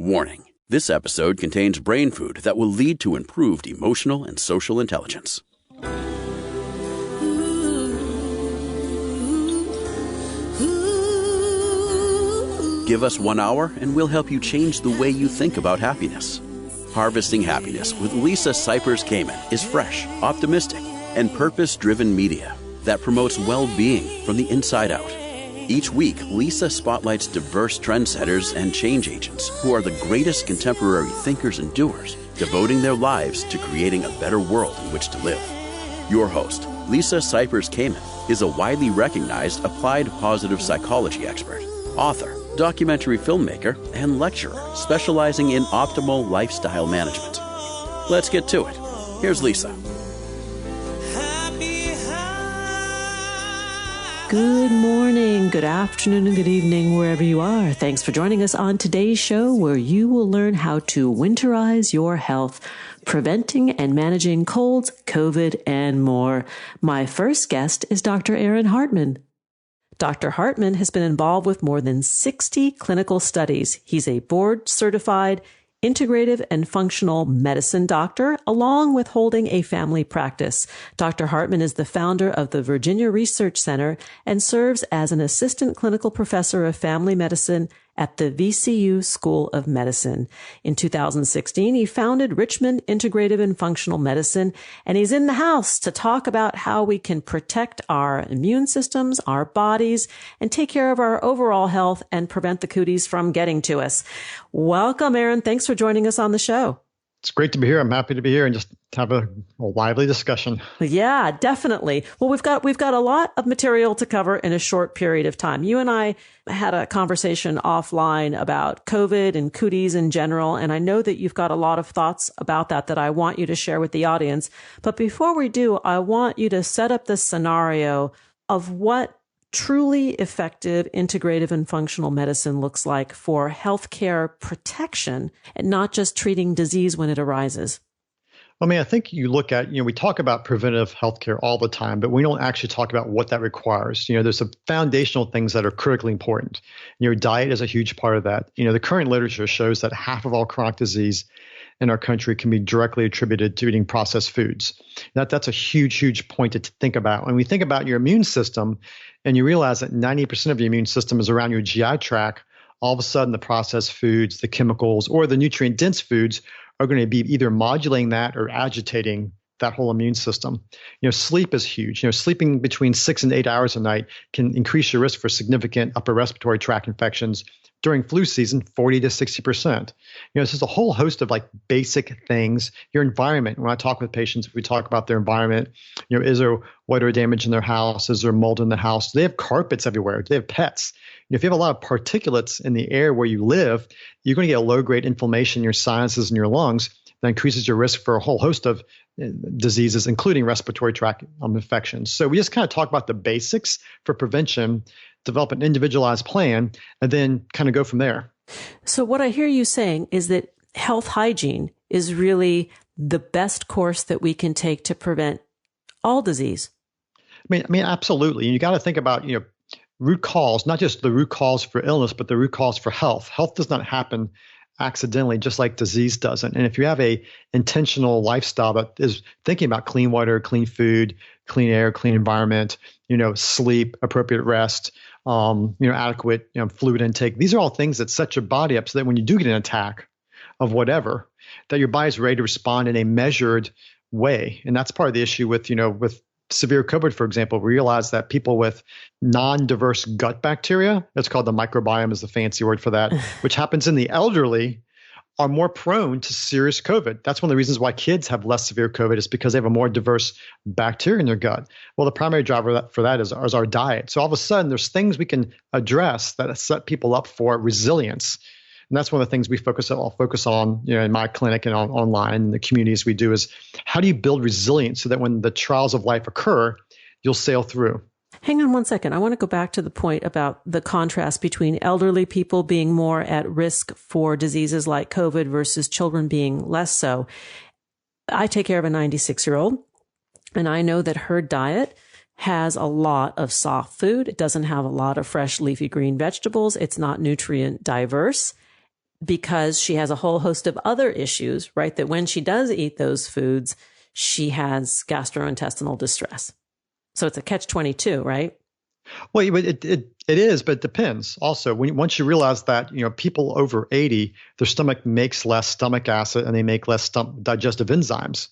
Warning: this episode contains brain food that will lead to improved emotional and social intelligence. Give us 1 hour and we'll help you change the way you think about happiness. Harvesting Happiness with Lisa Cypers Kamen is fresh, optimistic, and purpose-driven media that promotes well-being from the inside out. Each week, Lisa spotlights diverse trendsetters and change agents who are the greatest contemporary thinkers and doers, devoting their lives to creating a better world in which to live. Your host, Lisa Cypers Kamen, is a widely recognized applied positive psychology expert, author, documentary filmmaker, and lecturer specializing in optimal lifestyle management. Let's get to it. Here's Lisa. Good morning, good afternoon, and good evening, wherever you are. Thanks for joining us on today's show, where you will learn how to winterize your health, preventing and managing colds, COVID, and more. My first guest is Dr. Aaron Hartman. Dr. Hartman has been involved with more than 60 clinical studies. He's a board-certified integrative and functional medicine doctor, along with holding a family practice. Dr. Hartman is the founder of the Virginia Research Center and serves as an assistant clinical professor of family medicine at the VCU School of Medicine. In 2016, he founded Richmond Integrative and Functional Medicine, and he's in the house to talk about how we can protect our immune systems, our bodies, and take care of our overall health and prevent the cooties from getting to us. Welcome, Aaron. Thanks for joining us on the show. It's great to be here. I'm happy to be here and just have a lively discussion. Yeah, definitely. Well, we've got a lot of material to cover in a short period of time. You and I had a conversation offline about COVID and cooties in general, and I know that you've got a lot of thoughts about that I want you to share with the audience. But before we do, I want you to set up the scenario of what truly effective integrative and functional medicine looks like for healthcare protection and not just treating disease when it arises. I mean, I think you look at, we talk about preventative healthcare all the time, but we don't actually talk about what that requires. There's some foundational things that are critically important. Diet is a huge part of that. The current literature shows that half of all chronic disease in our country can be directly attributed to eating processed foods. That's a huge, huge point to think about. When we think about your immune system and you realize that 90% of your immune system is around your GI tract, all of a sudden the processed foods, the chemicals, or the nutrient-dense foods are going to be either modulating that or agitating that whole immune system. Sleep is huge. Sleeping between 6 and 8 hours a night can increase your risk for significant upper respiratory tract infections. During flu season, 40 to 60%. This is a whole host of basic things. Your environment. When I talk with patients, we talk about their environment. Is there water damage in their house? Is there mold in the house? Do they have carpets everywhere? Do they have pets? If you have a lot of particulates in the air where you live, you're going to get a low-grade inflammation in your sinuses and your lungs that increases your risk for a whole host of diseases, including respiratory tract infections. So we just kind of talk about the basics for prevention, develop an individualized plan, and then kind of go from there. So what I hear you saying is that health hygiene is really the best course that we can take to prevent all disease. I mean, absolutely. And you got to think about, root cause, not just the root cause for illness, but the root cause for health. Health does not happen accidentally, just like disease doesn't. And if you have a intentional lifestyle that is thinking about clean water, clean food, clean air, clean environment, sleep, appropriate rest, adequate fluid intake, these are all things that set your body up so that when you do get an attack of whatever, that your body's ready to respond in a measured way. And that's part of the issue with severe COVID, for example. We realize that people with non-diverse gut bacteria, it's called the microbiome is the fancy word for that, which happens in the elderly, are more prone to serious COVID. That's one of the reasons why kids have less severe COVID is because they have a more diverse bacteria in their gut. Well, the primary driver for that is our diet. So all of a sudden, there's things we can address that set people up for resilience. And that's one of the things I'll focus on, in my clinic and online and the communities we do is how do you build resilience so that when the trials of life occur, you'll sail through. Hang on one second. I want to go back to the point about the contrast between elderly people being more at risk for diseases like COVID versus children being less so. I take care of a 96-year-old, and I know that her diet has a lot of soft food. It doesn't have a lot of fresh leafy green vegetables. It's not nutrient diverse. because she has a whole host of other issues, right? That when she does eat those foods, she has gastrointestinal distress. So it's a catch-22, right? Well, it is, but it depends. Also, once you realize that people over 80, their stomach makes less stomach acid and they make less digestive enzymes.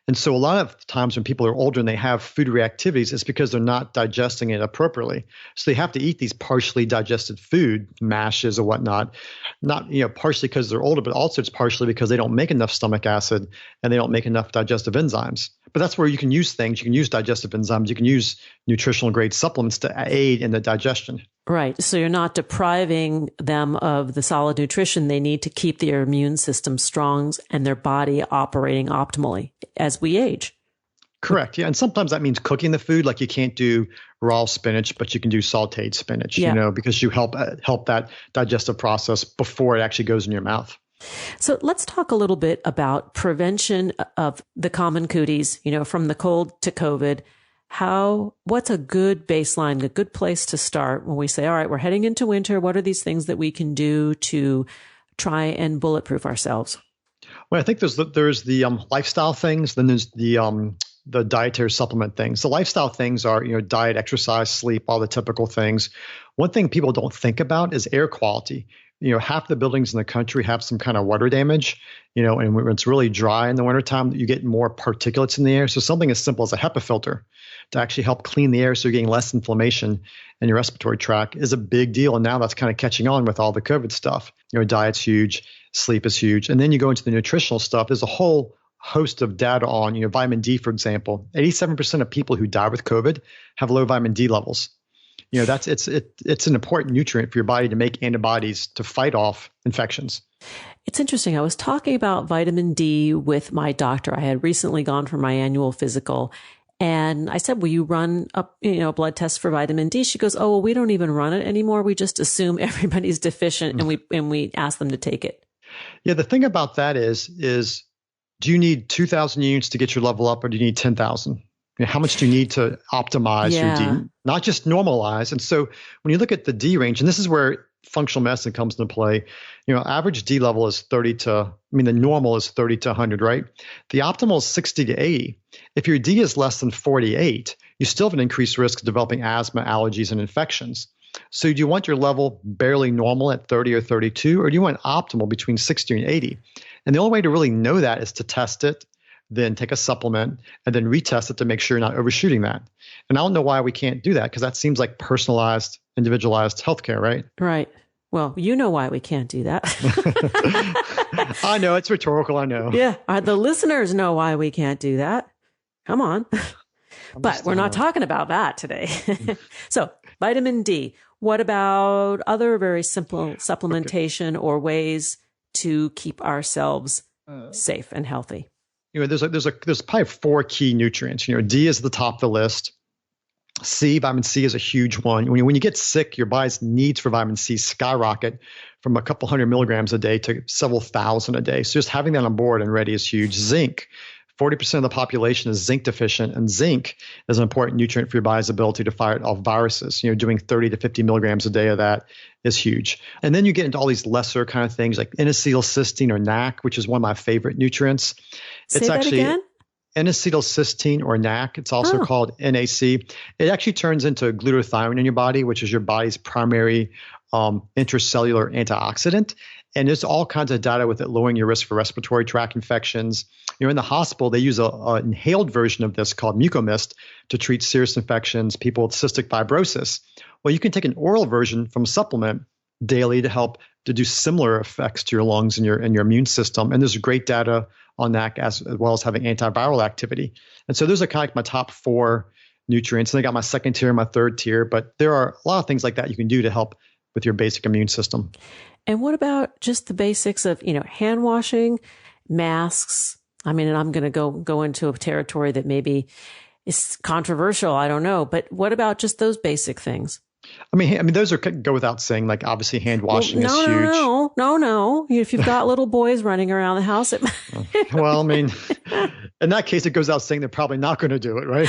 And so a lot of times when people are older and they have food reactivities, it's because they're not digesting it appropriately. So they have to eat these partially digested food, mashes or whatnot, not partially because they're older, but also it's partially because they don't make enough stomach acid and they don't make enough digestive enzymes. But that's where you can use things. You can use digestive enzymes. You can use nutritional grade supplements to aid in the digestion. Right. So you're not depriving them of the solid nutrition they need to keep their immune system strong and their body operating optimally as we age. Correct. Yeah. And sometimes that means cooking the food. Like you can't do raw spinach, but you can do sauteed spinach, because you help that digestive process before it actually goes in your mouth. So let's talk a little bit about prevention of the common cooties, from the cold to COVID. What's a good baseline, a good place to start when we say, all right, we're heading into winter. What are these things that we can do to try and bulletproof ourselves? Well, I think there's the lifestyle things. Then there's the dietary supplement things. The lifestyle things are, diet, exercise, sleep, all the typical things. One thing people don't think about is air quality. Half the buildings in the country have some kind of water damage, and when it's really dry in the wintertime, you get more particulates in the air. So something as simple as a HEPA filter to actually help clean the air so you're getting less inflammation in your respiratory tract is a big deal. And now that's kind of catching on with all the COVID stuff. Diet's huge, sleep is huge. And then you go into the nutritional stuff. There's a whole host of data on, vitamin D, for example. 87% of people who die with COVID have low vitamin D levels. It's an important nutrient for your body to make antibodies to fight off infections. It's interesting. I was talking about vitamin D with my doctor. I had recently gone for my annual physical, and I said, will you run a blood test for vitamin D? She goes, oh, well, we don't even run it anymore. We just assume everybody's deficient and we ask them to take it. Yeah. The thing about that is do you need 2,000 units to get your level up, or do you need 10,000? How much do you need to optimize your D, not just normalize? And so when you look at the D range, and this is where functional medicine comes into play, average D level is the normal is 30 to 100, right? The optimal is 60 to 80. If your D is less than 48, you still have an increased risk of developing asthma, allergies, and infections. So do you want your level barely normal at 30 or 32, or do you want optimal between 60 and 80? And the only way to really know that is to test it, then take a supplement, and then retest it to make sure you're not overshooting that. And I don't know why we can't do that, because that seems like personalized, individualized healthcare, right? Right. Well, you know why we can't do that. I know, it's rhetorical, I know. Yeah, the listeners know why we can't do that. Come on. But we're not talking about that today. So, vitamin D. What about other very simple supplementation or ways to keep ourselves safe and healthy? There's probably 4 key nutrients. D is the top of the list. Vitamin C is a huge one. When you get sick, your body's needs for vitamin C skyrocket from a couple hundred milligrams a day to several thousand a day. So just having that on board and ready is huge. Zinc. 40% of the population is zinc deficient, and zinc is an important nutrient for your body's ability to fight off viruses. Doing 30 to 50 milligrams a day of that is huge. And then you get into all these lesser kind of things like N-acetylcysteine or NAC, which is one of my favorite nutrients. Say that again? N-acetylcysteine or NAC. It's also called NAC. It actually turns into glutathione in your body, which is your body's primary intracellular antioxidant. And there's all kinds of data with it lowering your risk for respiratory tract infections. In the hospital, they use an inhaled version of this called Mucomist to treat serious infections, people with cystic fibrosis. Well, you can take an oral version from a supplement daily to help to do similar effects to your lungs and your immune system. And there's great data on that as well as having antiviral activity. And so those are kind of like my top 4 nutrients. And I got my second tier and my third tier, but there are a lot of things like that you can do to help with your basic immune system. And what about just the basics of, hand washing, masks? And I'm going to go into a territory that maybe is controversial. I don't know. But what about just those basic things? Those go without saying. Like obviously, hand washing is huge. No. If you've got little boys running around the house, well, in that case, it goes without saying they're probably not going to do it, right?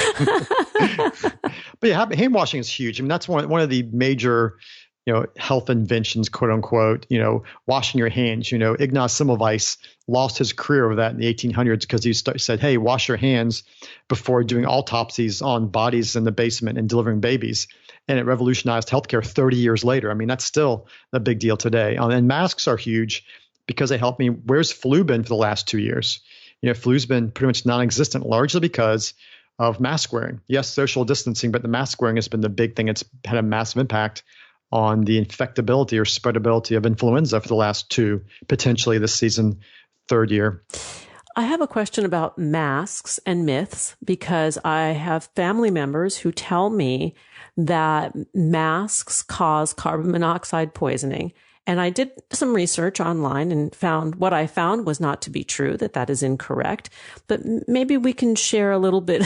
But yeah, hand washing is huge. That's one of the major health inventions, quote unquote, washing your hands. Ignaz Semmelweis lost his career over that in the 1800s because he said, hey, wash your hands before doing autopsies on bodies in the basement and delivering babies. And it revolutionized healthcare 30 years later. I mean, that's still a big deal today. And masks are huge because they help me. Where's flu been for the last 2 years? Flu's been pretty much non-existent, largely because of mask wearing. Yes, social distancing, but the mask wearing has been the big thing. It's had a massive impact on the infectability or spreadability of influenza for the last 2, potentially this season, 3rd year. I have a question about masks and myths because I have family members who tell me that masks cause carbon monoxide poisoning. And I did some research online and found what I found was not to be true, that is incorrect. But maybe we can share a little bit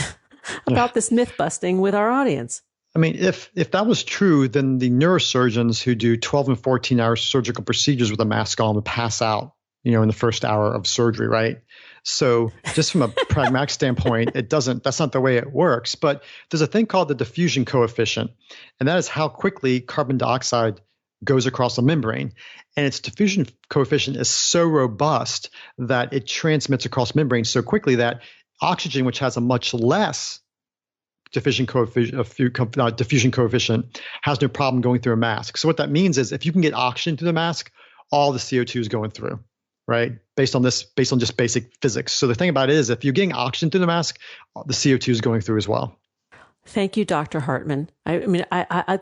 about this myth busting with our audience. I mean, if that was true, then the neurosurgeons who do 12 and 14-hour surgical procedures with a mask on would pass out, in the first hour of surgery, right? So just from a pragmatic standpoint, that's not the way it works. But there's a thing called the diffusion coefficient, and that is how quickly carbon dioxide goes across the membrane. And its diffusion coefficient is so robust that it transmits across membrane so quickly that oxygen, which has a much less diffusion coefficient, has no problem going through a mask. So what that means is if you can get oxygen through the mask, all the CO2 is going through, right? Based on just basic physics. So the thing about it is if you're getting oxygen through the mask, the CO2 is going through as well. Thank you, Dr. Hartman. I mean,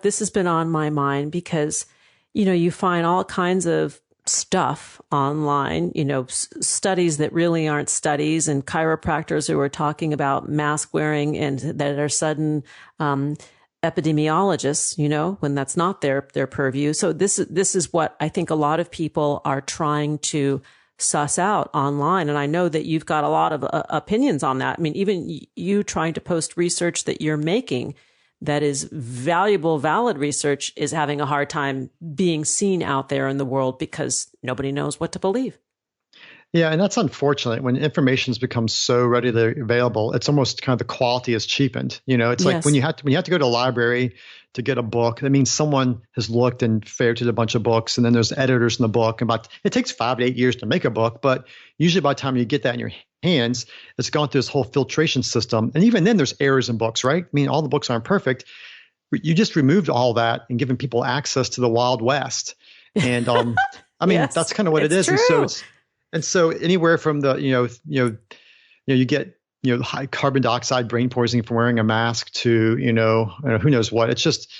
this has been on my mind because, you find all kinds of stuff online, studies that really aren't studies and chiropractors who are talking about mask wearing and that are sudden epidemiologists, when that's not their purview. So this is what I think a lot of people are trying to suss out online. And I know that you've got a lot of opinions on that. I mean, even you trying to post research that you're making that is valuable, valid research is having a hard time being seen out there in the world because nobody knows what to believe. Yeah, and that's unfortunate. When information's become so readily available, it's almost kind of the quality is cheapened. It's like when you have to go to a library to get a book, that means someone has looked and ferreted a bunch of books, and then there's editors in the book. It takes 5 to 8 years to make a book, but usually by the time you get that in your hands, it's gone through this whole filtration system. And even then there's errors in books, right? I mean, all the books aren't perfect. You just removed all that and given people access to the Wild West. And I mean, yes, that's kind of what it is. True. And so anywhere from the, you get, high carbon dioxide brain poisoning from wearing a mask to, who knows what. It's just,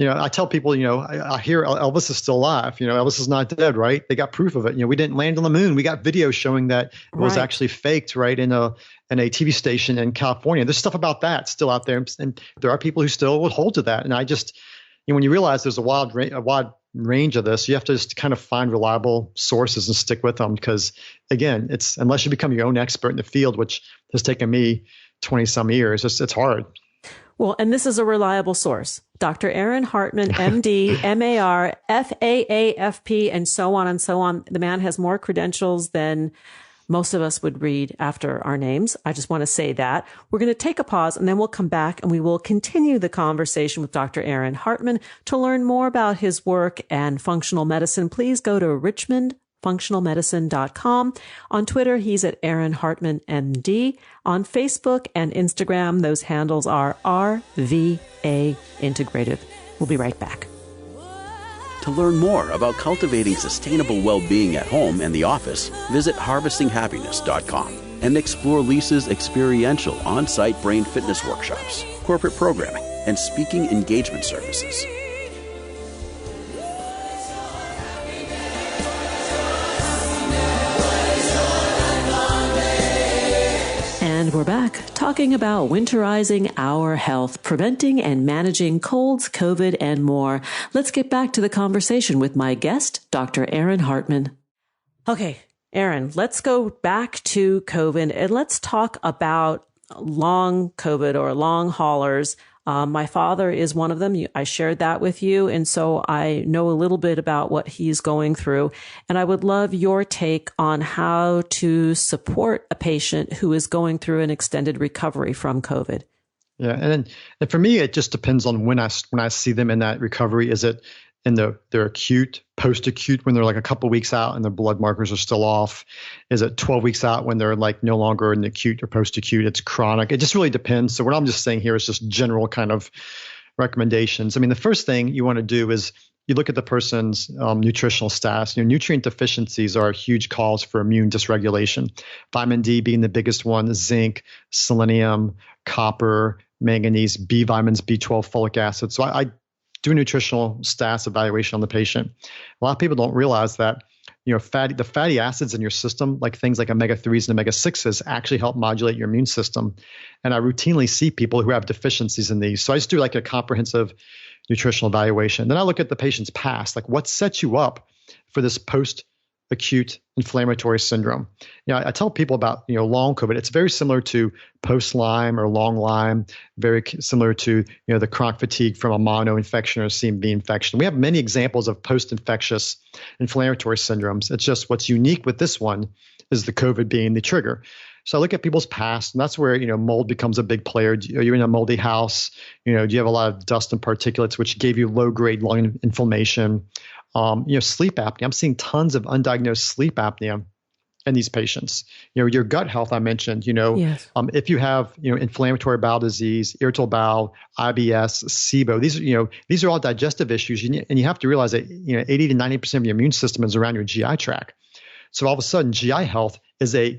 I tell people, I hear Elvis is still alive. Elvis is not dead, right? They got proof of it. We didn't land on the moon. We got video showing that it was actually faked, right, in a TV station in California. There's stuff about that still out there. And there are people who still would hold to that. And I just, when you realize there's a wide range of this, you have to just kind of find reliable sources and stick with them. Because again, it's unless you become your own expert in the field, which has taken me 20 some years, it's hard. Well, and this is a reliable source. Dr. Aaron Hartman, MD, MAR, FAAFP, and so on and so on. The man has more credentials than most of us would read after our names. I just want to say that. We're going to take a pause and then we'll come back and we will continue the conversation with Dr. Aaron Hartman. To learn more about his work and functional medicine, please go to richmondfunctionalmedicine.com. On Twitter, he's at Aaron Hartman, MD. On Facebook and Instagram, those handles are RVA Integrative. We'll be right back. To learn more about cultivating sustainable well-being at home and the office, visit harvestinghappiness.com and explore Lisa's experiential on-site brain fitness workshops, corporate programming, and speaking engagement services. And we're back talking about winterizing our health, preventing and managing colds, COVID, and more. Let's get back to the conversation with my guest, Dr. Aaron Hartman. Okay, Aaron, let's go back to COVID and let's talk about long COVID or long haulers. My father is one of them. I shared that with you. And so I know a little bit about what he's going through. And I would love your take on how to support a patient who is going through an extended recovery from COVID. Yeah. And for me, it just depends on when I see them in that recovery. Is it in their acute, post-acute when they're like a couple weeks out and their blood markers are still off? Is it 12 weeks out when they're like no longer in the acute or post-acute? It's chronic. It just really depends. So what I'm just saying here is just general kind of recommendations. I mean, the first thing you want to do is you look at the person's nutritional status. Nutrient deficiencies are a huge cause for immune dysregulation. Vitamin D being the biggest one, zinc, selenium, copper, manganese, B vitamins, B12, folic acid. So I do a nutritional status evaluation on the patient. A lot of people don't realize that the fatty acids in your system, like things like omega-3s and omega-6s, actually help modulate your immune system. And I routinely see people who have deficiencies in these. So I just do like a comprehensive nutritional evaluation. Then I look at the patient's past, like what sets you up for this post-acute inflammatory syndrome. I tell people about long COVID. It's very similar to post-Lyme or long Lyme, very similar to the chronic fatigue from a mono infection or a CMV infection. We have many examples of post-infectious inflammatory syndromes. It's just what's unique with this one is the COVID being the trigger. So I look at people's past, and that's where mold becomes a big player. Are you in a moldy house? Do you have a lot of dust and particulates, which gave you low-grade lung inflammation? Sleep apnea. I'm seeing tons of undiagnosed sleep apnea in these patients. Your gut health, I mentioned. Yes. If you have inflammatory bowel disease, irritable bowel, IBS, SIBO, these are all digestive issues, and you have to realize that 80 to 90% of your immune system is around your GI tract. So all of a sudden, GI health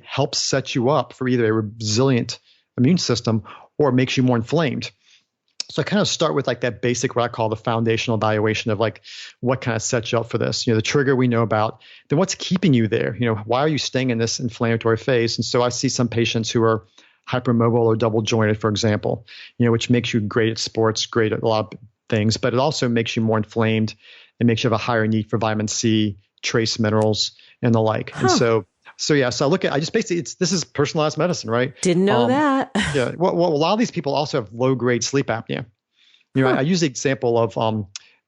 helps set you up for either a resilient immune system or makes you more inflamed. So I kind of start with like that basic, what I call the foundational evaluation of like what kind of sets you up for this. The trigger we know about. Then what's keeping you there? Why are you staying in this inflammatory phase? And so I see some patients who are hypermobile or double jointed, for example, which makes you great at sports, great at a lot of things, but it also makes you more inflamed. It makes you have a higher need for vitamin C, trace minerals, and the like. And so I look at, this is personalized medicine, right? Didn't know that. Yeah. Well, a lot of these people also have low grade sleep apnea. I use the example of,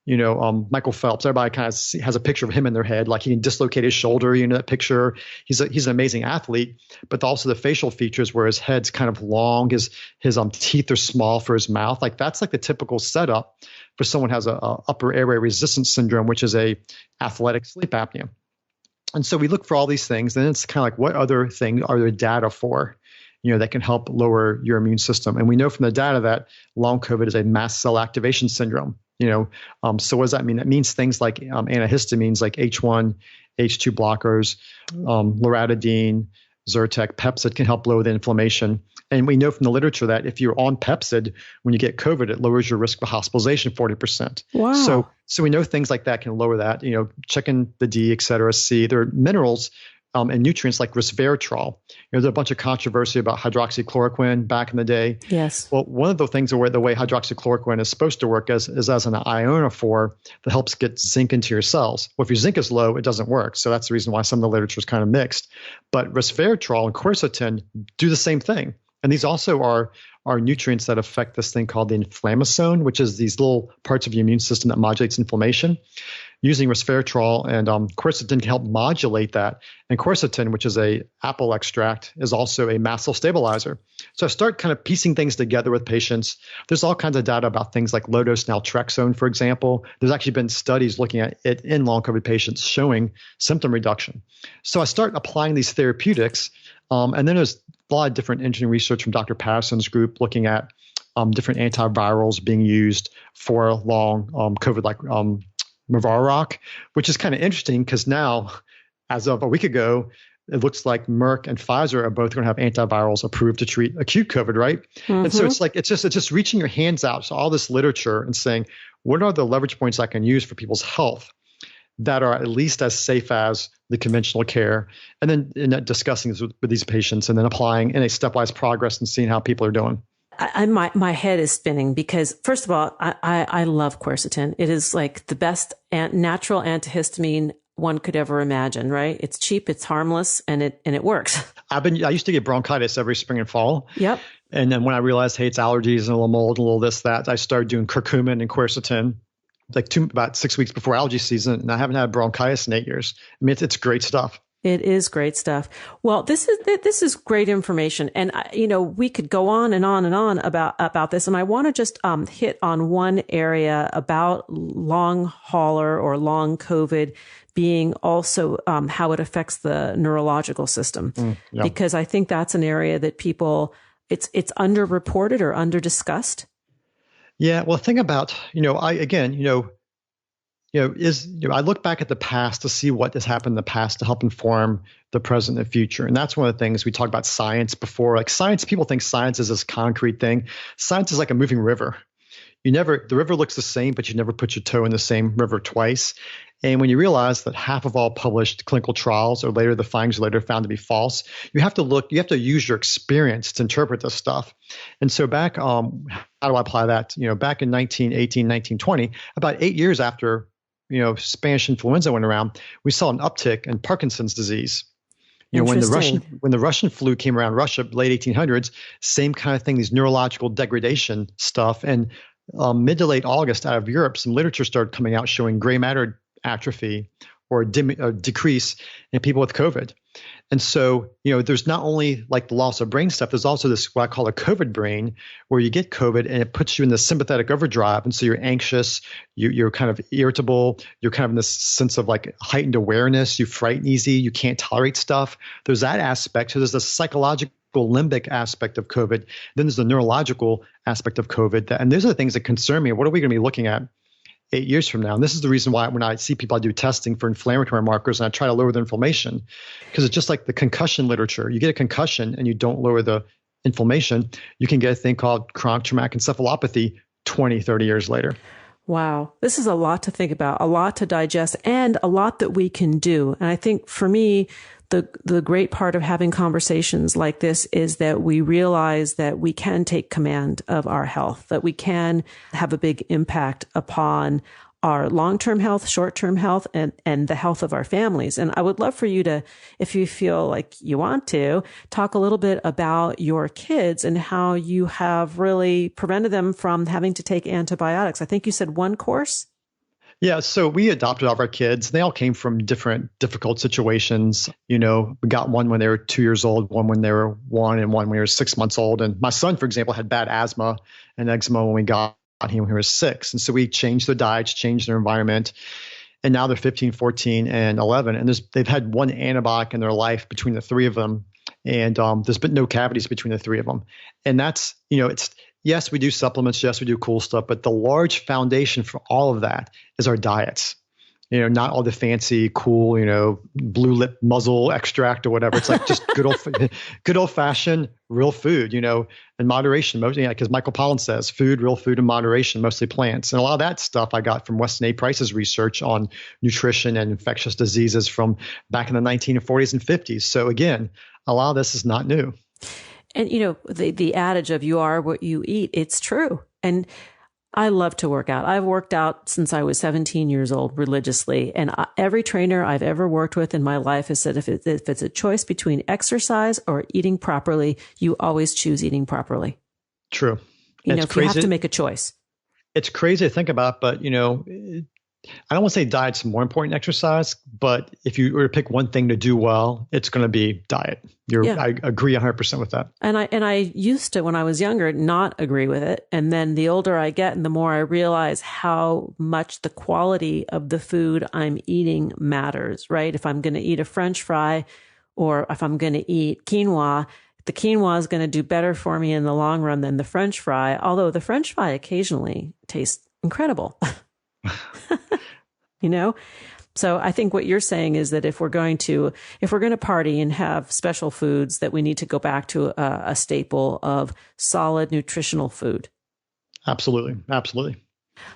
Michael Phelps. Everybody kind of has a picture of him in their head, like he can dislocate his shoulder. That picture. He's an amazing athlete, but also the facial features where his head's kind of long, his teeth are small for his mouth. Like that's like the typical setup for someone who has a upper airway resistance syndrome, which is a athletic sleep apnea. And so we look for all these things, and it's kind of like, what other things are there data for, that can help lower your immune system? And we know from the data that long COVID is a mast cell activation syndrome. So what does that mean? That means things like antihistamines, like H1, H2 blockers, loratadine, Zyrtec, Pepcid can help lower the inflammation. And we know from the literature that if you're on Pepcid, when you get COVID, it lowers your risk of hospitalization 40%. Wow. So we know things like that can lower that, checking the D, et cetera, C. There are minerals and nutrients like resveratrol. There's a bunch of controversy about hydroxychloroquine back in the day. Yes. Well, one of the things the way hydroxychloroquine is supposed to work is as an ionophore that helps get zinc into your cells. Well, if your zinc is low, it doesn't work. So that's the reason why some of the literature is kind of mixed. But resveratrol and quercetin do the same thing. And these also are nutrients that affect this thing called the inflammasome, which is these little parts of your immune system that modulates inflammation. Using resveratrol and quercetin can help modulate that. And quercetin, which is a apple extract, is also a mast cell stabilizer. So I start kind of piecing things together with patients. There's all kinds of data about things like low-dose naltrexone, for example. There's actually been studies looking at it in long COVID patients showing symptom reduction. So I start applying these therapeutics. And then there's a lot of different engineering research from Dr. Patterson's group looking at different antivirals being used for long COVID, like Mavaroc, which is kind of interesting because now, as of a week ago, it looks like Merck and Pfizer are both going to have antivirals approved to treat acute COVID, right? Mm-hmm. And so it's just reaching your hands out to all this literature and saying, what are the leverage points I can use for people's health that are at least as safe as the conventional care, and then discussing this with these patients and then applying in a stepwise progress and seeing how people are doing. My head is spinning because, first of all, I love quercetin. It is like the best natural antihistamine one could ever imagine, right? It's cheap, it's harmless, and it works. I used to get bronchitis every spring and fall. Yep. And then when I realized, hey, it's allergies and a little mold and a little this, that, I started doing curcumin and quercetin about 6 weeks before allergy season, and I haven't had bronchitis in 8 years. I mean, it's great stuff. It is great stuff. Well, this is great information. And, we could go on and on and on about this. And I want to just hit on one area about long hauler or long COVID being also how it affects the neurological system. Yeah. Because I think that's an area that it's underreported or underdiscussed. Yeah. Well, think about, I look back at the past to see what has happened in the past to help inform the present and future. And that's one of the things we talked about science before. Like science, people think science is this concrete thing. Science is like a moving river. The river looks the same, but you never put your toe in the same river twice. And when you realize that half of all published clinical trials or the findings are later found to be false, you have to use your experience to interpret this stuff. And so back, how do I apply that? Back in 1918, 1920, about 8 years after Spanish influenza went around, we saw an uptick in Parkinson's disease. When the Russian flu came around Russia, late 1800s, same kind of thing, these neurological degradation stuff. And mid to late August, out of Europe, some literature started coming out showing gray matter atrophy or decrease in people with COVID. And so, there's not only like the loss of brain stuff, there's also this, what I call a COVID brain, where you get COVID and it puts you in the sympathetic overdrive. And so you're anxious, you're kind of irritable, you're kind of in this sense of like heightened awareness, you frighten easy, you can't tolerate stuff. There's that aspect. So there's the psychological limbic aspect of COVID. Then there's the neurological aspect of COVID. And those are the things that concern me. What are we going to be looking at 8 years from now? And this is the reason why when I see people, I do testing for inflammatory markers and I try to lower the inflammation, because it's just like the concussion literature. You get a concussion and you don't lower the inflammation, you can get a thing called chronic traumatic encephalopathy 20, 30 years later. Wow. This is a lot to think about, a lot to digest, and a lot that we can do. And I think for me, the great part of having conversations like this is that we realize that we can take command of our health, that we can have a big impact upon our long-term health, short-term health, and the health of our families. And I would love for you to, if you feel like you want to, talk a little bit about your kids and how you have really prevented them from having to take antibiotics. I think you said one course? Yeah, so we adopted all of our kids. They all came from different difficult situations. We got one when they were 2 years old, one when they were 1, and one when they were 6 months old. And my son, for example, had bad asthma and eczema when we got him when he was 6. And so we changed their diets, changed their environment. And now they're 15, 14, and 11. And they've had one antibiotic in their life between the three of them. And there's been no cavities between the three of them. And that's, yes, we do supplements. Yes, we do cool stuff. But the large foundation for all of that is our diets. Not all the fancy, cool, blue lip muzzle extract or whatever. It's like just good old fashioned real food, in moderation. Mostly, because Michael Pollan says real food in moderation, mostly plants. And a lot of that stuff I got from Weston A. Price's research on nutrition and infectious diseases from back in the 1940s and 50s. So again, a lot of this is not new. And, the adage of you are what you eat, it's true. And I love to work out. I've worked out since I was 17 years old religiously. And every trainer I've ever worked with in my life has said, if it's a choice between exercise or eating properly, you always choose eating properly. True. If you have to make a choice. It's crazy to think about, but, I don't want to say diet's more important than exercise, but if you were to pick one thing to do well, it's going to be diet. I agree 100% with that. And I used to, when I was younger, not agree with it. And then the older I get and the more I realize how much the quality of the food I'm eating matters, right? If I'm going to eat a French fry or if I'm going to eat quinoa, the quinoa is going to do better for me in the long run than the French fry, although the French fry occasionally tastes incredible. So I think what you're saying is that if we're going to party and have special foods, that we need to go back to a staple of solid nutritional food. Absolutely. Absolutely.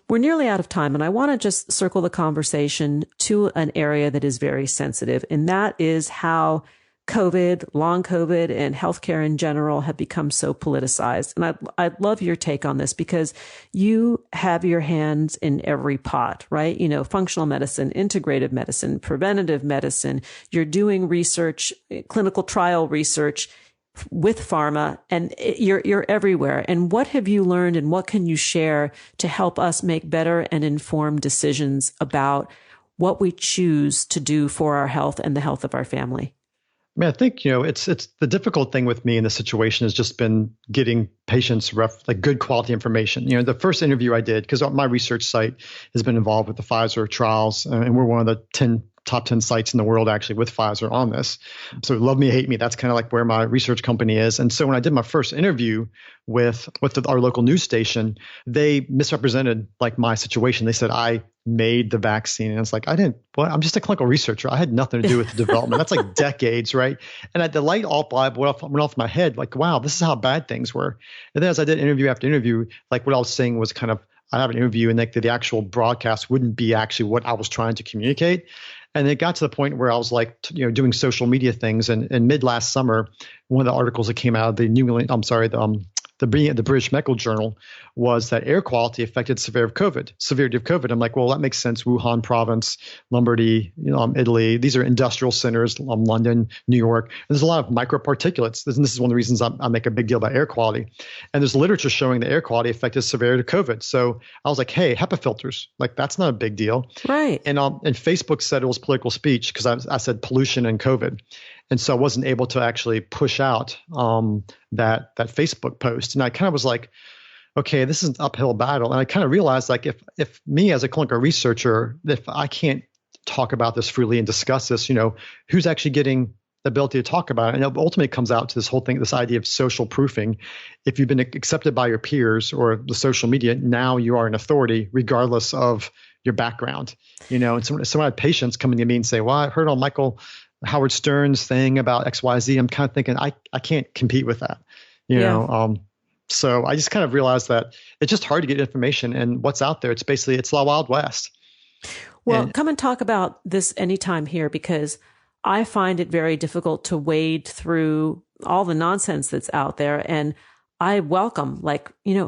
We're nearly out of time, and I want to just circle the conversation to an area that is very sensitive, and that is how COVID, long COVID, and healthcare in general have become so politicized. And I'd love your take on this because you have your hands in every pot, right? Functional medicine, integrative medicine, preventative medicine. You're doing research, clinical trial research with pharma, and you're everywhere. And what have you learned and what can you share to help us make better and informed decisions about what we choose to do for our health and the health of our family? I mean, I think, it's the difficult thing with me in this situation has just been getting patients good quality information. The first interview I did, because my research site has been involved with the Pfizer trials, and we're one of the top 10 sites in the world actually with Pfizer on this. So love me, hate me, that's kind of like where my research company is. And so when I did my first interview with our local news station, they misrepresented my situation. They said I made the vaccine. And it's like, I'm just a clinical researcher. I had nothing to do with the development. That's like decades, right? And the light all went off my head, wow, this is how bad things were. And then as I did interview after interview, what I was saying was kind of, I have an interview and the actual broadcast wouldn't be actually what I was trying to communicate. And it got to the point where I was doing social media things. And mid last summer, one of the articles that came out of the British Medical Journal was that air quality affected severity of COVID. I'm like, well, that makes sense. Wuhan province, Lombardy, Italy. These are industrial centers, London, New York. There's a lot of microparticulates. This is one of the reasons I make a big deal about air quality. And there's literature showing that air quality affected severity of COVID. So I was like, hey, HEPA filters, that's not a big deal. Right. And Facebook said it was political speech because I said pollution and COVID. And so I wasn't able to actually push out that Facebook post. And I kind of was like, okay, this is an uphill battle. And I kind of realized if me as a clinical researcher, if I can't talk about this freely and discuss this, who's actually getting the ability to talk about it? And it ultimately comes out to this whole thing, this idea of social proofing. If you've been accepted by your peers or the social media, now you are an authority regardless of your background. And some of my patients coming to me and say, well, I heard on Michael Howard Stern's thing about XYZ. I'm kind of thinking I can't compete with that, so I just kind of realized that it's just hard to get information, and what's out there, it's the Wild West. Well, come and talk about this anytime here, because I find it very difficult to wade through all the nonsense that's out there. And I welcome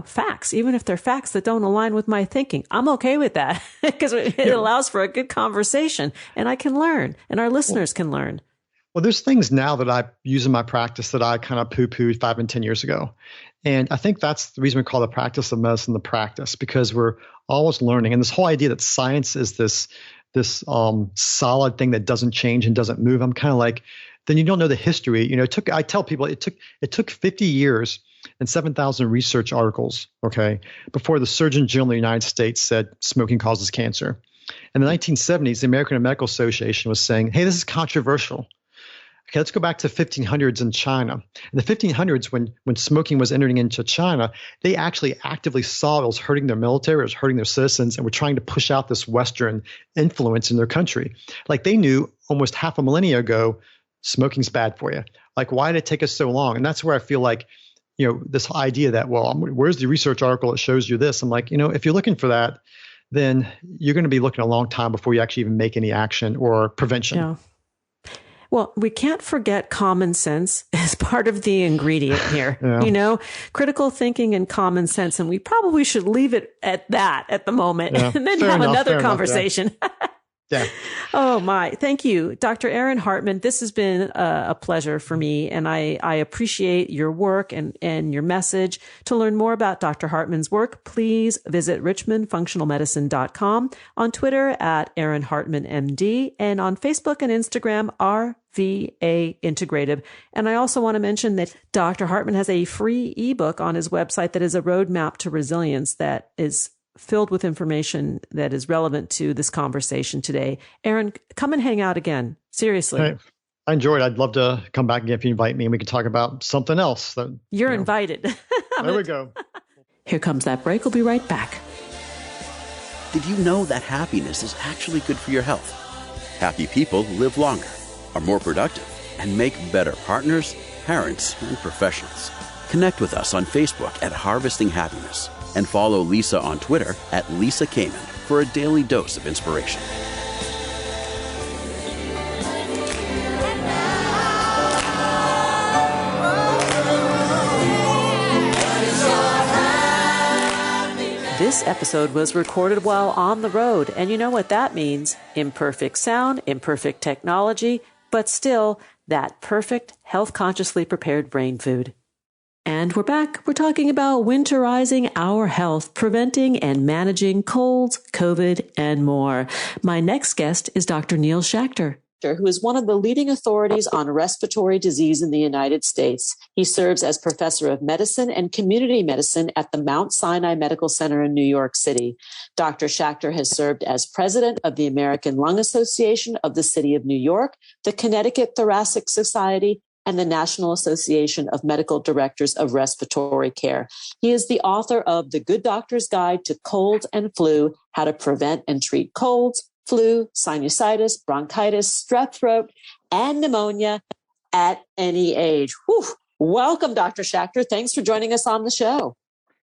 facts, even if they're facts that don't align with my thinking. I'm okay with that because it allows for a good conversation, and I can learn, and our listeners can learn. Well, there's things now that I use in my practice that I kind of poo-pooed 5 and 10 years ago. And I think that's the reason we call the practice of medicine the practice, because we're always learning. And this whole idea that science is this solid thing that doesn't change and doesn't move, I'm kind of like, then you don't know the history. I tell people it took 50 years and 7,000 research articles, before the Surgeon General of the United States said smoking causes cancer. In the 1970s, the American Medical Association was saying, hey, this is controversial. Okay, let's go back to 1500s in China. In the 1500s, when smoking was entering into China, they actually actively saw it was hurting their military, it was hurting their citizens, and were trying to push out this Western influence in their country. They knew almost half a millennia ago, smoking's bad for you. Why did it take us so long? And that's where I feel this idea that, where's the research article that shows you this? I'm like, if you're looking for that, then you're going to be looking a long time before you actually even make any action or prevention. Yeah. Well, we can't forget common sense as part of the ingredient here, critical thinking and common sense. And we probably should leave it at that at the moment and then have another conversation. Yeah. Oh, my. Thank you, Dr. Aaron Hartman. This has been a pleasure for me, and I appreciate your work and your message. To learn more about Dr. Hartman's work, please visit richmondfunctionalmedicine.com, on Twitter at Aaron Hartman, MD, and on Facebook and Instagram, RVA Integrative. And I also want to mention that Dr. Hartman has a free ebook on his website that is a roadmap to resilience that is filled with information that is relevant to this conversation today. Aaron, come and hang out again. Seriously. Hey, I enjoyed it. I'd love to come back again if you invite me and we can talk about something else. You're invited. There we go. Here comes that break. We'll be right back. Did you know that happiness is actually good for your health? Happy people live longer, are more productive, and make better partners, parents, and professionals. Connect with us on Facebook at Harvesting Happiness, and follow Lisa on Twitter at Lisa Kamen for a daily dose of inspiration. This episode was recorded while on the road, and you know what that means. Imperfect sound, imperfect technology, but still that perfect, health-consciously prepared brain food. And we're back. We're talking about winterizing our health, preventing and managing colds, COVID, and more. My next guest is Dr. Neil Schachter, who is one of the leading authorities on respiratory disease in the United States. He serves as professor of medicine and community medicine at the Mount Sinai Medical Center in New York City. Dr. Schachter has served as president of the American Lung Association of the City of New York, the Connecticut Thoracic Society, and the National Association of Medical Directors of Respiratory Care. He is the author of The Good Doctor's Guide to Colds and Flu, How to Prevent and Treat Colds, Flu, Sinusitis, Bronchitis, Strep throat, and Pneumonia at any age. Whew. Welcome, Dr. Schachter. Thanks for joining us on the show.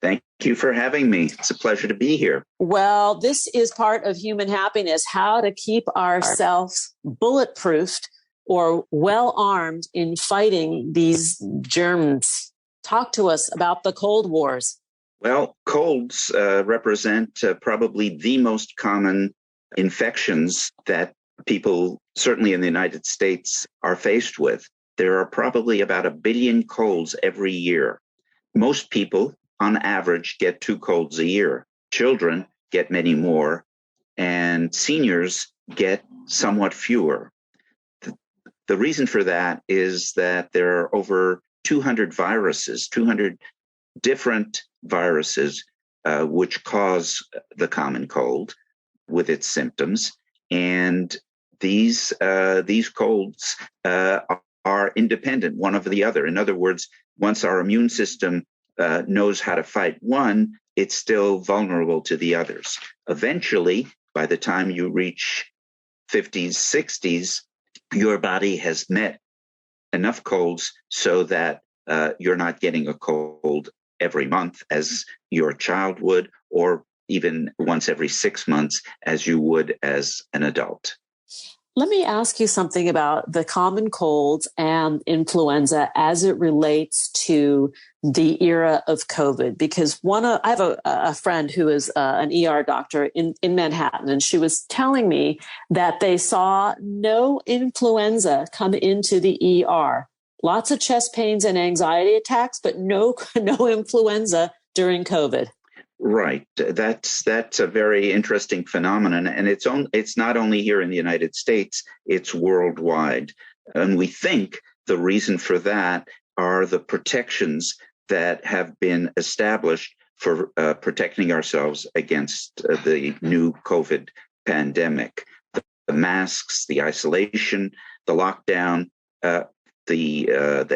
Thank you for having me. It's a pleasure to be here. Well, this is part of human happiness, how to keep ourselves bulletproofed or well-armed in fighting these germs. Talk to us about the cold wars. Well, colds represent probably the most common infections that people, certainly in the United States, are faced with. There are probably about 1 billion colds every year. Most people, on average, get 2 colds a year. Children get many more, and seniors get somewhat fewer. The reason for that is that there are over 200 viruses, 200 different viruses, which cause the common cold with its symptoms. And these colds are independent, one of the other. In other words, once our immune system knows how to fight one, it's still vulnerable to the others. Eventually, by the time you reach 50s, 60s, your body has met enough colds so that you're not getting a cold every month as your child would, or even once every 6 months as you would as an adult. Let me ask you something about the common colds and influenza as it relates to the era of COVID, because I have a friend who is an ER doctor in Manhattan, and she was telling me that they saw no influenza come into the ER. Lots of chest pains and anxiety attacks, but no influenza during COVID. Right. That's a very interesting phenomenon. And it's not only here in the United States, it's worldwide. And we think the reason for that are the protections that have been established for protecting ourselves against the new COVID pandemic. The masks, the isolation, the lockdown, the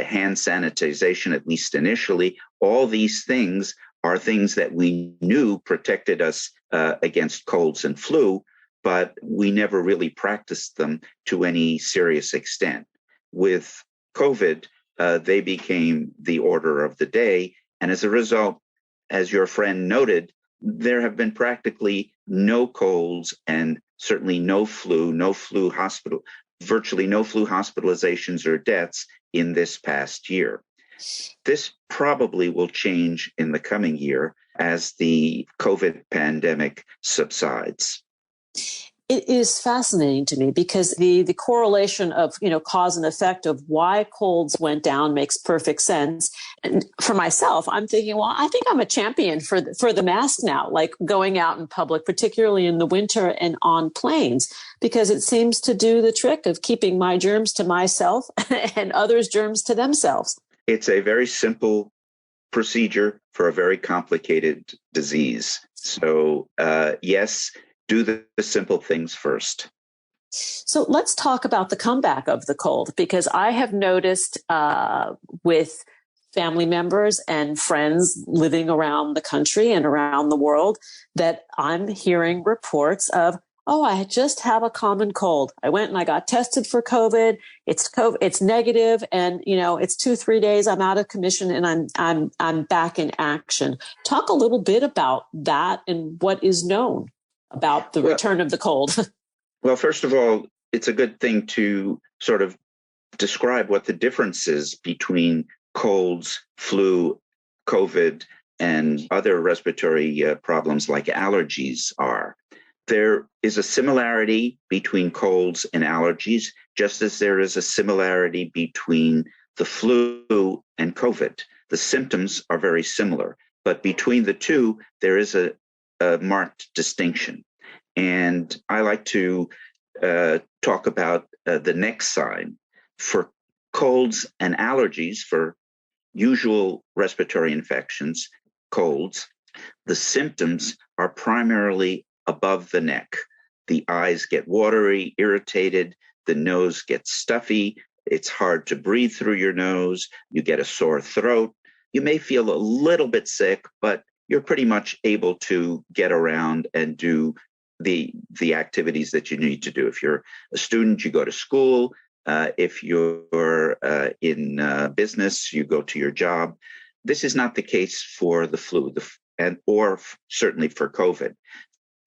hand sanitization, at least initially, all these things are things that we knew protected us against colds and flu, but we never really practiced them to any serious extent. With COVID, they became the order of the day. And as a result, as your friend noted, there have been practically no colds and certainly virtually no flu hospitalizations or deaths in this past year. This probably will change in the coming year as the COVID pandemic subsides. It is fascinating to me because the correlation of, cause and effect of why colds went down makes perfect sense. And for myself, I'm thinking, well, I think I'm a champion for the mask now, like going out in public, particularly in the winter and on planes, because it seems to do the trick of keeping my germs to myself and others' germs to themselves. It's a very simple procedure for a very complicated disease. So, yes, do the simple things first. So let's talk about the comeback of the cold, because I have noticed with family members and friends living around the country and around the world that I'm hearing reports of, I just have a common cold. I went and I got tested for COVID. It's negative, and it's 2-3 days. I'm out of commission and I'm back in action. Talk a little bit about that and what is known about the return of the cold. Well, first of all, it's a good thing to sort of describe what the difference is between colds, flu, COVID, and other respiratory problems like allergies are. There is a similarity between colds and allergies, just as there is a similarity between the flu and COVID. The symptoms are very similar, but between the two, there is a marked distinction. And I like to talk about the next sign. For colds and allergies, for usual respiratory infections, colds, the symptoms are primarily above the neck. The eyes get watery, irritated, the nose gets stuffy, it's hard to breathe through your nose, you get a sore throat, you may feel a little bit sick, but you're pretty much able to get around and do the activities that you need to do. If you're a student, you go to school. If you're in business, you go to your job. This is not the case for the flu, or certainly for COVID.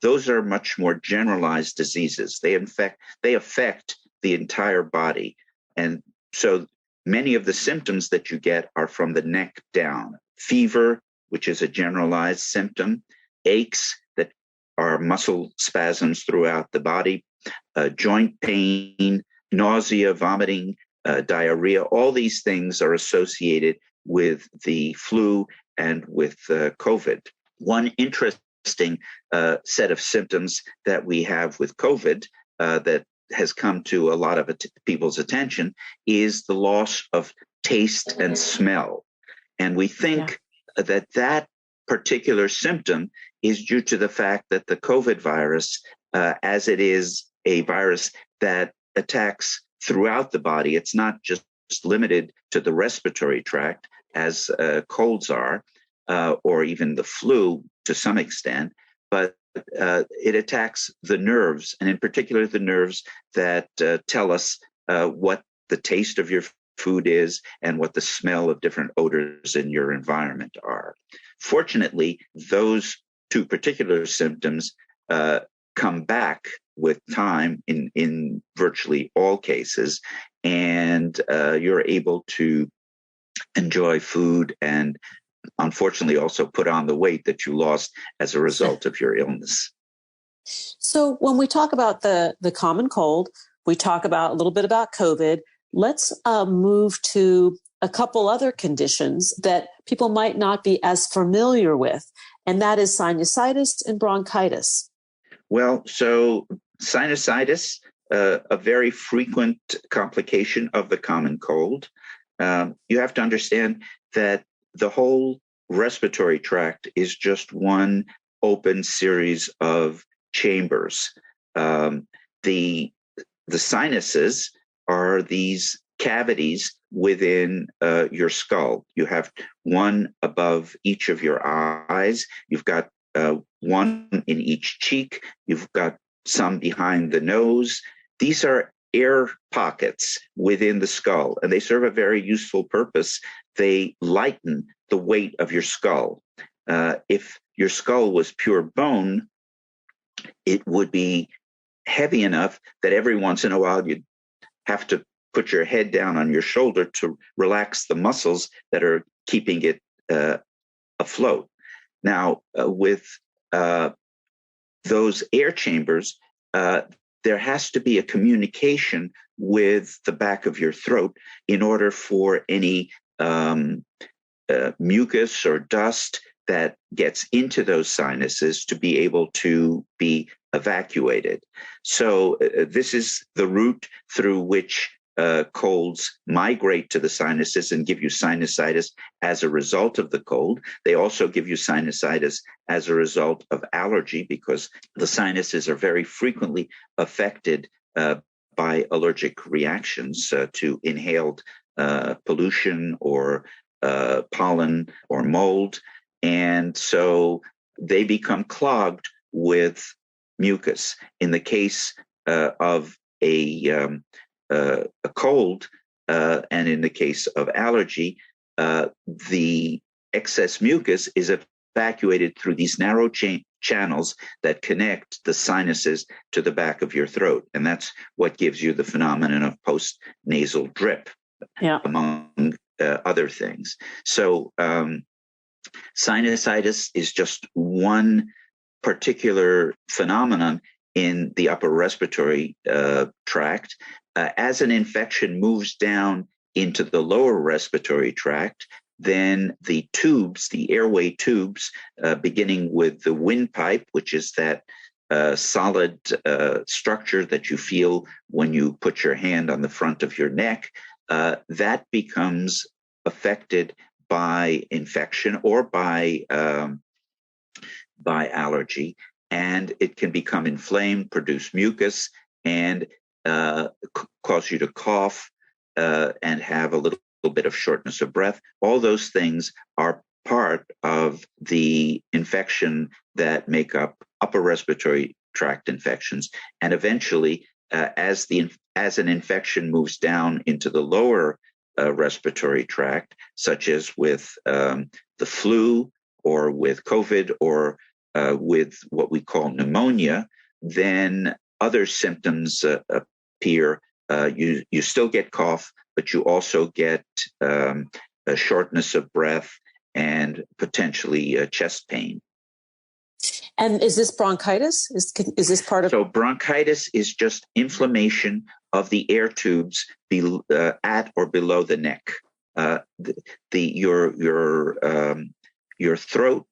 Those are much more generalized diseases. They affect the entire body. And so many of the symptoms that you get are from the neck down. Fever, which is a generalized symptom, aches that are muscle spasms throughout the body, joint pain, nausea, vomiting, diarrhea. All these things are associated with the flu and with COVID. One interesting set of symptoms that we have with COVID that has come to a lot of people's attention is the loss of taste and smell. And we think that particular symptom is due to the fact that the COVID virus, as it is a virus that attacks throughout the body, it's not just limited to the respiratory tract as colds are, or even the flu to some extent, but it attacks the nerves, and in particular the nerves that tell us what the taste of your food is and what the smell of different odors in your environment are. Fortunately, those two particular symptoms come back with time in virtually all cases, and you're able to enjoy food and unfortunately also put on the weight that you lost as a result of your illness. So when we talk about the common cold, we talk about a little bit about COVID. Let's move to a couple other conditions that people might not be as familiar with, and that is sinusitis and bronchitis. Well, so sinusitis, a very frequent complication of the common cold. You have to understand that the whole respiratory tract is just one open series of chambers. The sinuses are these cavities within your skull. You have one above each of your eyes. You've got one in each cheek. You've got some behind the nose. These are air pockets within the skull, and they serve a very useful purpose. They lighten the weight of your skull. If your skull was pure bone, it would be heavy enough that every once in a while you'd have to put your head down on your shoulder to relax the muscles that are keeping it afloat. Now, with those air chambers, there has to be a communication with the back of your throat in order for any mucus or dust that gets into those sinuses to be able to be evacuated. So this is the route through which colds migrate to the sinuses and give you sinusitis as a result of the cold. They also give you sinusitis as a result of allergy, because the sinuses are very frequently affected by allergic reactions to inhaled pollution or pollen or mold. And so they become clogged with mucus. In the case of a cold, and in the case of allergy, the excess mucus is evacuated through these narrow channels that connect the sinuses to the back of your throat. And that's what gives you the phenomenon of post-nasal drip, among other things. So sinusitis is just one particular phenomenon in the upper respiratory tract. As an infection moves down into the lower respiratory tract, then the tubes, the airway tubes, beginning with the windpipe, which is that solid structure that you feel when you put your hand on the front of your neck, that becomes affected by infection or by allergy, and it can become inflamed, produce mucus, and cause you to cough and have a little bit of shortness of breath. All those things are part of the infection that make up upper respiratory tract infections. And eventually, as an infection moves down into the lower respiratory tract, such as with the flu or with COVID or with what we call pneumonia, then other symptoms appear. You still get cough, but you also get a shortness of breath and potentially chest pain. And is this bronchitis? Is this part of? So bronchitis is just inflammation of the air tubes at or below the neck. Your throat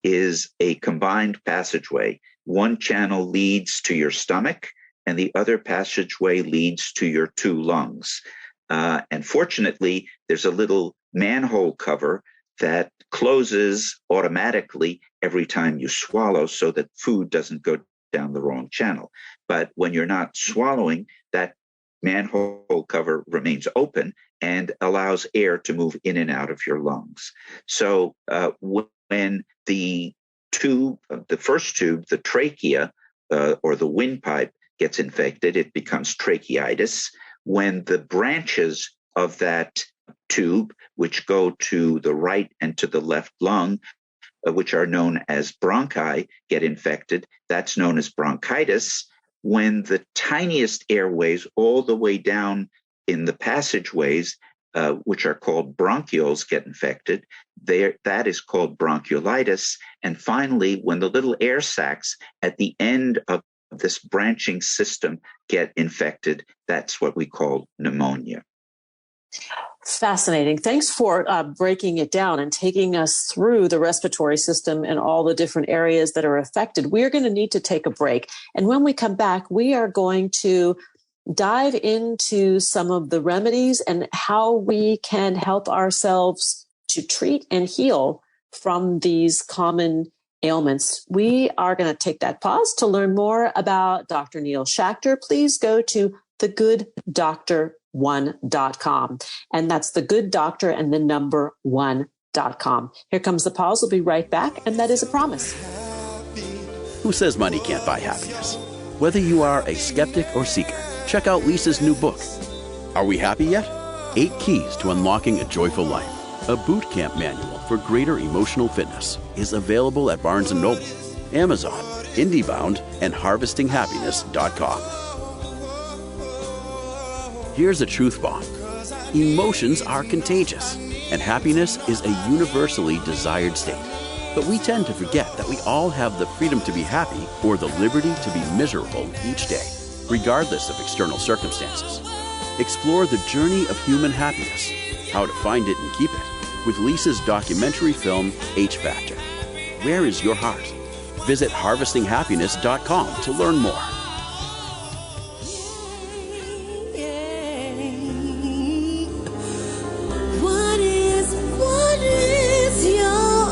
is a combined passageway. One channel leads to your stomach, and the other passageway leads to your two lungs. And fortunately, there's a little manhole cover that closes automatically every time you swallow so that food doesn't go down the wrong channel. But when you're not swallowing, that manhole cover remains open and allows air to move in and out of your lungs. So when the first tube, the trachea or the windpipe gets infected, it becomes tracheitis. When the branches of that tube, which go to the right and to the left lung, which are known as bronchi, get infected, that's known as bronchitis. When the tiniest airways all the way down in the passageways, which are called bronchioles, get infected, that is called bronchiolitis. And finally, when the little air sacs at the end of this branching system get infected, that's what we call pneumonia. Fascinating. Thanks for breaking it down and taking us through the respiratory system and all the different areas that are affected. We're going to need to take a break. And when we come back, we are going to dive into some of the remedies and how we can help ourselves to treat and heal from these common ailments. We are going to take that pause to learn more about Dr. Neil Schachter. Please go to thegooddoctor1.com. And that's the good doctor and the number 1.com. Here comes the pause. We'll be right back. And that is a promise. Who says money can't buy happiness? Whether you are a skeptic or seeker, check out Lisa's new book. Are we happy yet? 8 Keys to Unlocking a Joyful Life. A boot camp manual for greater emotional fitness is available at Barnes & Noble, Amazon, IndieBound, and HarvestingHappiness.com. Here's a truth bomb. Emotions are contagious, and happiness is a universally desired state. But we tend to forget that we all have the freedom to be happy or the liberty to be miserable each day, regardless of external circumstances. Explore the journey of human happiness, how to find it and keep it, with Lisa's documentary film, H Factor. Where is your heart? Visit HarvestingHappiness.com to learn more. What is your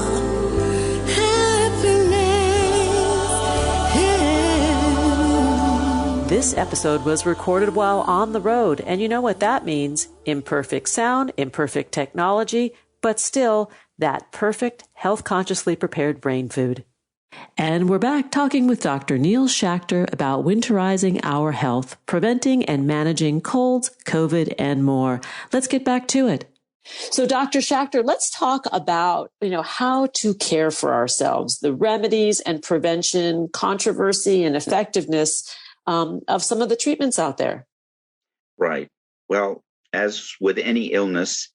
happiness? This episode was recorded while on the road, and you know what that means. Imperfect sound, imperfect technology, but still that perfect, health-consciously prepared brain food. And we're back talking with Dr. Neil Schachter about winterizing our health, preventing and managing colds, COVID, and more. Let's get back to it. So, Dr. Schachter, let's talk about, how to care for ourselves, the remedies and prevention, controversy and effectiveness of some of the treatments out there. Right. Well, as with any illness,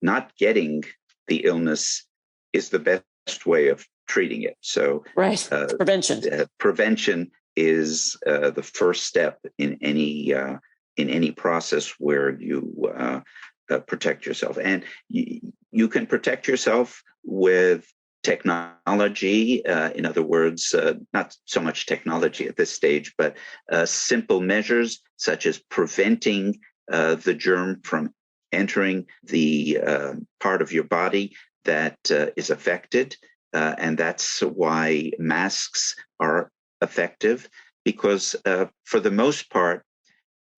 not getting the illness is the best way of treating it. So, right. Prevention. Prevention is the first step in any in any process where you protect yourself. And you can protect yourself with technology. In other words, not so much technology at this stage, but simple measures such as preventing the germ from entering the part of your body that is affected. And that's why masks are effective, because for the most part,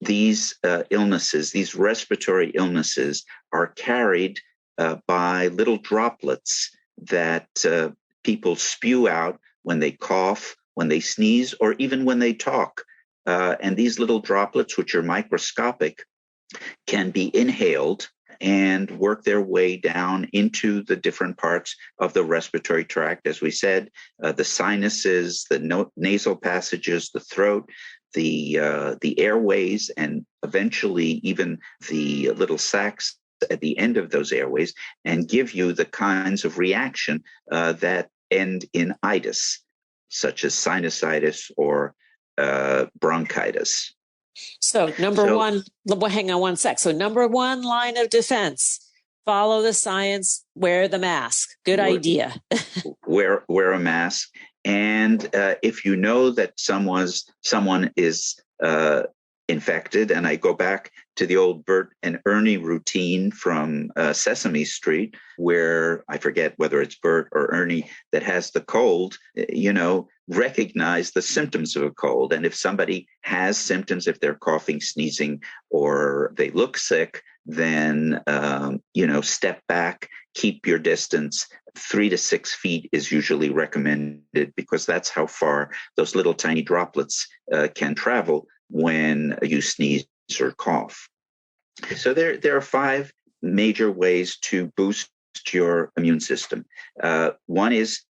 these illnesses, these respiratory illnesses, are carried by little droplets that people spew out when they cough, when they sneeze, or even when they talk. And these little droplets, which are microscopic, can be inhaled and work their way down into the different parts of the respiratory tract. As we said, the sinuses, the nasal passages, the throat, the airways, and eventually even the little sacs at the end of those airways, and give you the kinds of reaction that end in itis, such as sinusitis or bronchitis. So one, hang on one sec. So number one line of defense, follow the science, wear the mask. Good idea. wear a mask. And if you know that someone is infected, and I go back to the old Bert and Ernie routine from Sesame Street, where I forget whether it's Bert or Ernie that has the cold, recognize the symptoms of a cold. And if somebody has symptoms, if they're coughing, sneezing, or they look sick, then, step back, keep your distance. 3 to 6 feet is usually recommended, because that's how far those little tiny droplets can travel when you sneeze or cough. So there are 5 major ways to boost your immune system. One is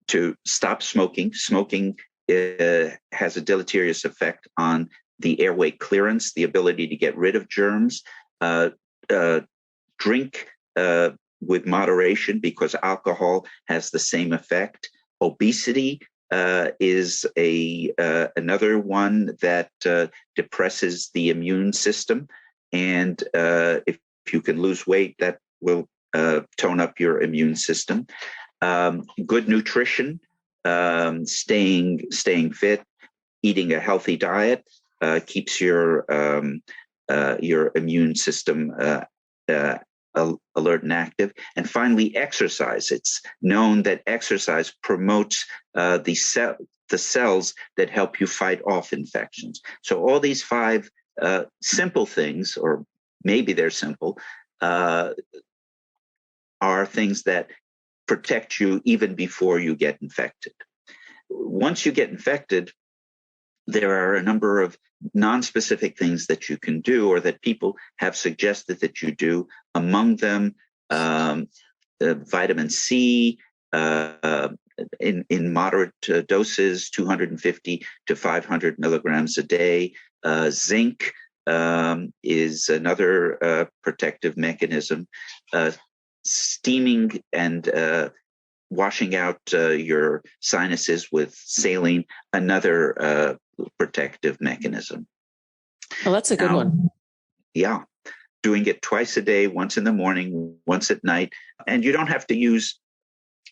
to stop smoking. Smoking has a deleterious effect on the airway clearance, the ability to get rid of germs. Drink with moderation, because alcohol has the same effect. Obesity is another one that depresses the immune system. And if you can lose weight, that will tone up your immune system. Good nutrition, staying fit, eating a healthy diet keeps your immune system alert and active. And finally, exercise. It's known that exercise promotes the cells that help you fight off infections. So all these 5 simple things, or maybe they're simple, are things that protect you even before you get infected. Once you get infected, there are a number of non-specific things that you can do, or that people have suggested that you do. Among them, vitamin C in moderate doses, 250 to 500 milligrams a day. Zinc is another protective mechanism. Steaming and washing out your sinuses with saline, another protective mechanism. Well, that's a good one. Yeah. Doing it twice a day, once in the morning, once at night. And you don't have to use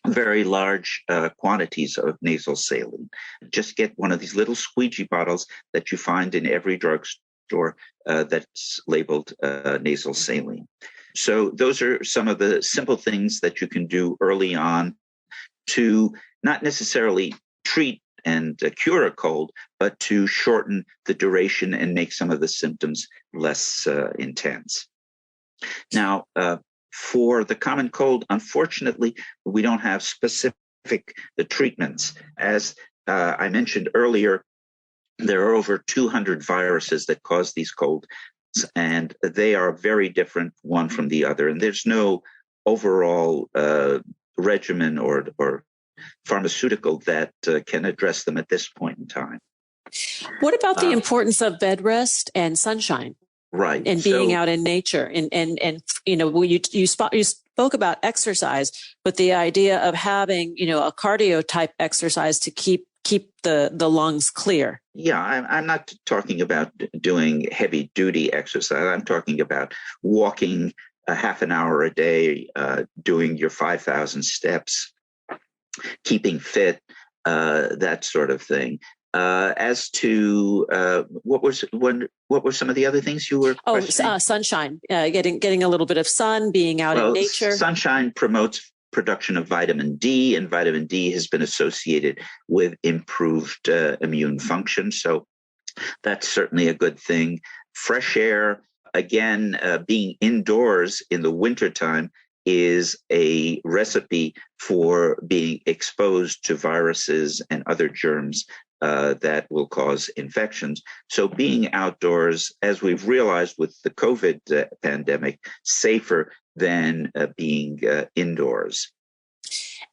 very large quantities of nasal saline. Just get one of these little squeegee bottles that you find in every drugstore that's labeled nasal saline. So those are some of the simple things that you can do early on to not necessarily treat and cure a cold, but to shorten the duration and make some of the symptoms less intense. Now, for the common cold, unfortunately, we don't have specific treatments. As I mentioned earlier, there are over 200 viruses that cause these colds, and they are very different one from the other. And there's no overall regimen or pharmaceutical that can address them at this point in time. What about the importance of bed rest and sunshine? Right. And being out in nature, and you spoke about exercise, but the idea of having a cardio type exercise to keep keep the lungs clear. Yeah, I'm not talking about doing heavy duty exercise. I'm talking about walking a half an hour a day, doing your 5,000 steps, keeping fit, that sort of thing. As to what were some of the other things you were questioning? Sunshine, getting a little bit of sun, being out in nature. Sunshine promotes production of vitamin D, and vitamin D has been associated with improved immune function. So that's certainly a good thing. Fresh air, again, being indoors in the wintertime is a recipe for being exposed to viruses and other germs that will cause infections. So being outdoors, as we've realized with the COVID pandemic, safer than being indoors.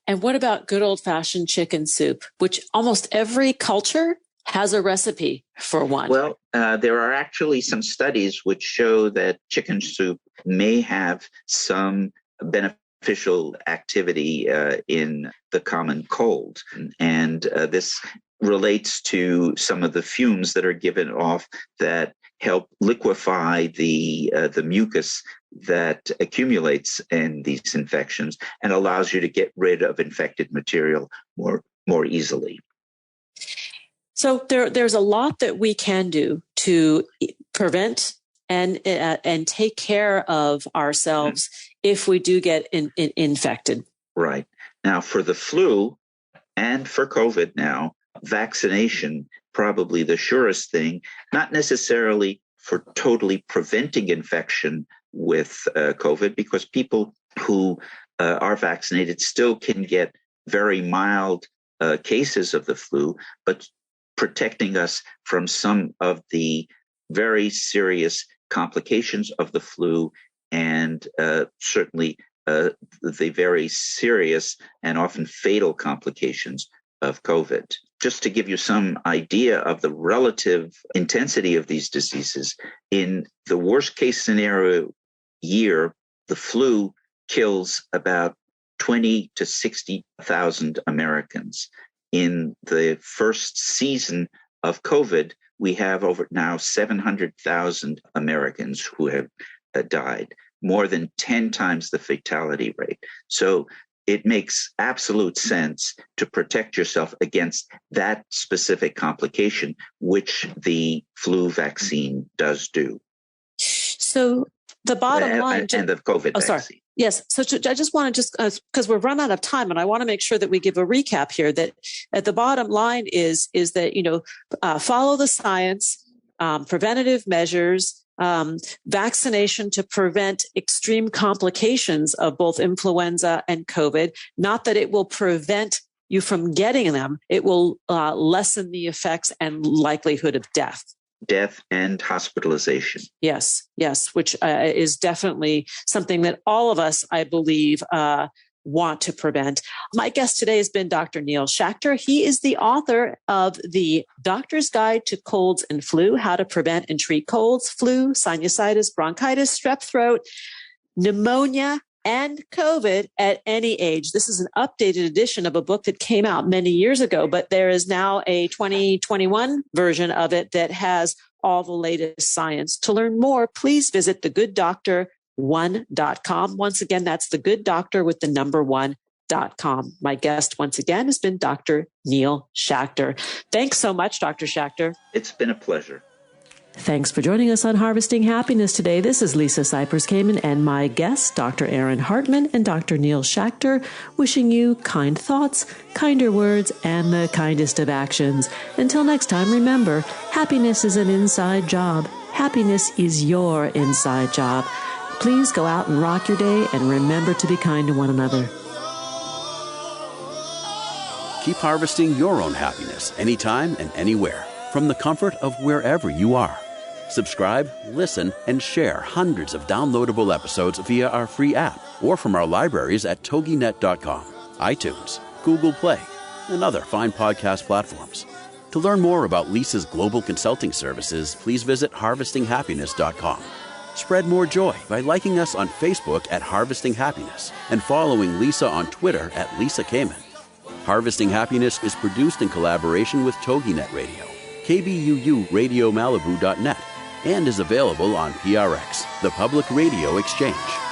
And what about good old-fashioned chicken soup, which almost every culture has a recipe for one? Well, there are actually some studies which show that chicken soup may have some beneficial activity in the common cold. And this relates to some of the fumes that are given off that help liquefy the mucus that accumulates in these infections and allows you to get rid of infected material more easily. So there's a lot that we can do to prevent and take care of ourselves if we do get infected. Right. Now, for the flu and for COVID now, vaccination, probably the surest thing, not necessarily for totally preventing infection with COVID, because people who are vaccinated still can get very mild cases of the flu, but protecting us from some of the very serious complications of the flu and certainly the very serious and often fatal complications of COVID. Just to give you some idea of the relative intensity of these diseases, in the worst case scenario year, the flu kills about 20 to 60,000 Americans. In the first season of COVID, we have over now 700,000 Americans who have died, more than 10 times the fatality rate. So it makes absolute sense to protect yourself against that specific complication, which the flu vaccine does do. So the bottom line... And the COVID vaccine. Sorry. Yes. So I just want to because we've run out of time, and I want to make sure that we give a recap here, that at the bottom line is that, follow the science, preventative measures, vaccination to prevent extreme complications of both influenza and COVID. Not that it will prevent you from getting them. It will lessen the effects and likelihood of death. Death and hospitalization. Yes, which is definitely something that all of us, I believe, want to prevent. My guest today has been Dr. Neil Schachter. He is the author of The Doctor's Guide to Colds and Flu, How to Prevent and Treat Colds, Flu, Sinusitis, Bronchitis, Strep Throat, Pneumonia, and COVID at any age. This is an updated edition of a book that came out many years ago, but there is now a 2021 version of it that has all the latest science. To learn more, please visit thegooddoctor1.com. Once again, that's thegooddoctor1.com. My guest once again has been Dr. Neil Schachter. Thanks so much, Dr. Schachter. It's been a pleasure. Thanks for joining us on Harvesting Happiness today. This is Lisa Cypers Kamen and my guests, Dr. Aaron Hartman and Dr. Neil Schachter, wishing you kind thoughts, kinder words, and the kindest of actions. Until next time, remember, happiness is an inside job. Happiness is your inside job. Please go out and rock your day and remember to be kind to one another. Keep harvesting your own happiness anytime and anywhere from the comfort of wherever you are. Subscribe, listen, and share hundreds of downloadable episodes via our free app or from our libraries at toginet.com, iTunes, Google Play, and other fine podcast platforms. To learn more about Lisa's global consulting services, please visit harvestinghappiness.com. Spread more joy by liking us on Facebook at Harvesting Happiness and following Lisa on Twitter at Lisa Kamen. Harvesting Happiness is produced in collaboration with TogiNet Radio, KBUU Radio Malibu.net, and is available on PRX, the Public Radio Exchange.